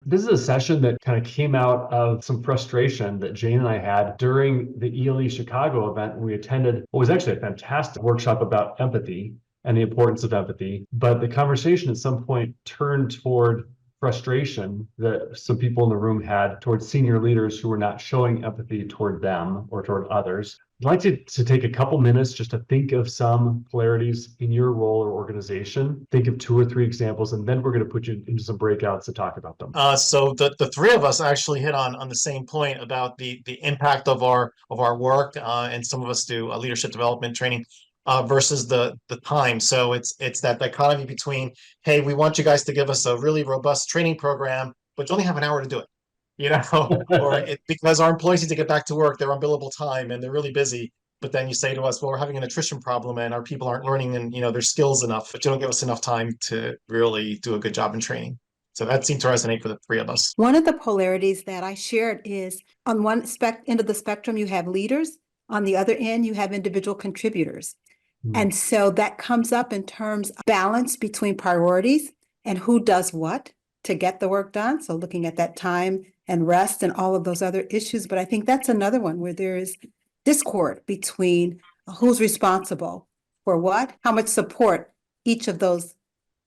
This is a session that kind of came out of some frustration that Jane and I had during the ELE Chicago event when we attended what was actually a fantastic workshop about empathy and the importance of empathy. But the conversation at some point turned toward frustration that some people in the room had towards senior leaders who were not showing empathy toward them or toward others. I'd like to take a couple minutes just to think of some polarities in your role or organization. Think of two or three examples, and then we're going to put you into some breakouts to talk about them. So the three of us actually hit on the same point about the impact of our work, and some of us do leadership development training versus the time. So it's that dichotomy between, hey, we want you guys to give us a really robust training program, but you only have an hour to do it, because our employees need to get back to work, they're on billable time and they're really busy. But then you say to us, well, we're having an attrition problem and our people aren't learning and their skills enough, but you don't give us enough time to really do a good job in training. So that seemed to resonate for the three of us. One of the polarities that I shared is on one end of the spectrum, you have leaders. On the other end, you have individual contributors. And so that comes up in terms of balance between priorities and who does what to get the work done. So looking at that time and rest and all of those other issues. But I think that's another one where there is discord between who's responsible for what, how much support each of those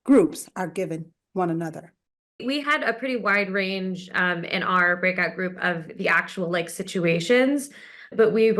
groups are given one another. We had a pretty wide range in our breakout group of the actual situations, but we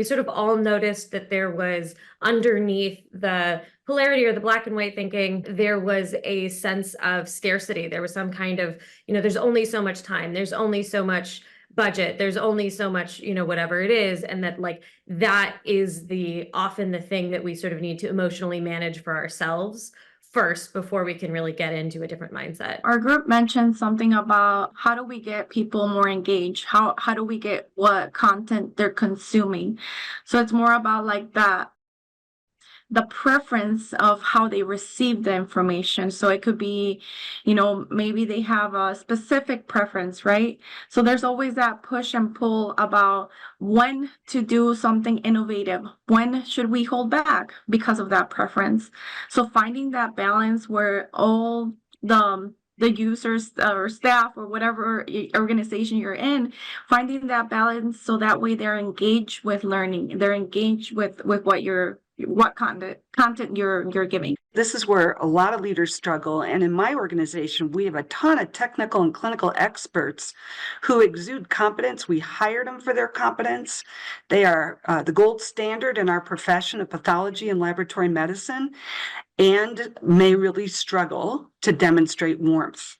sort of all noticed that there was underneath the polarity or the black and white thinking, there was a sense of scarcity. There was some kind of, there's only so much time, there's only so much budget, there's only so much, whatever it is. And that that is often the thing that we sort of need to emotionally manage for ourselves first before we can really get into a different mindset. Our group mentioned something about how do we get people more engaged? How do we get what content they're consuming? So it's more about the preference of how they receive the information. So it could be, maybe they have a specific preference, right? So there's always that push and pull about when to do something innovative. When should we hold back because of that preference? So finding that balance where all the users or staff or whatever organization you're in, finding that balance so that way they're engaged with learning, they're engaged with what content you're giving. This is where a lot of leaders struggle. And in my organization, we have a ton of technical and clinical experts who exude competence. We hired them for their competence. They are the gold standard in our profession of pathology and laboratory medicine, and may really struggle to demonstrate warmth.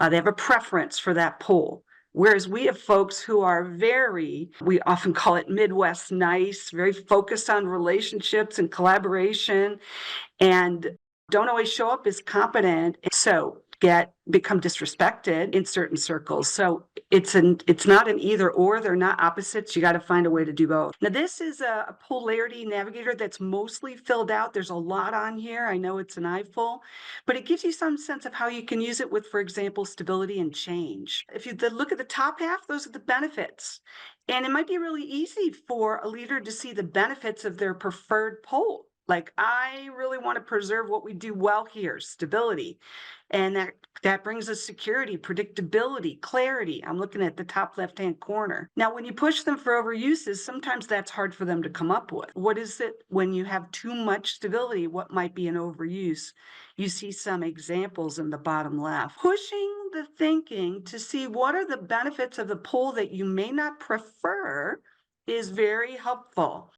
They have a preference for that pole. Whereas we have folks who are we often call it Midwest nice, very focused on relationships and collaboration, and don't always show up as competent. So become disrespected in certain circles. So it's not an either or, they're not opposites. You got to find a way to do both. Now, this is a polarity navigator that's mostly filled out. There's a lot on here. I know it's an eyeful, but it gives you some sense of how you can use it with, for example, stability and change. If you look at the top half, those are the benefits. And it might be really easy for a leader to see the benefits of their preferred pole. I really want to preserve what we do well here, stability. And that brings us security, predictability, clarity. I'm looking at the top left-hand corner. Now, when you push them for overuses, sometimes that's hard for them to come up with. What is it when you have too much stability? What might be an overuse? You see some examples in the bottom left. Pushing the thinking to see what are the benefits of the pole that you may not prefer is very helpful.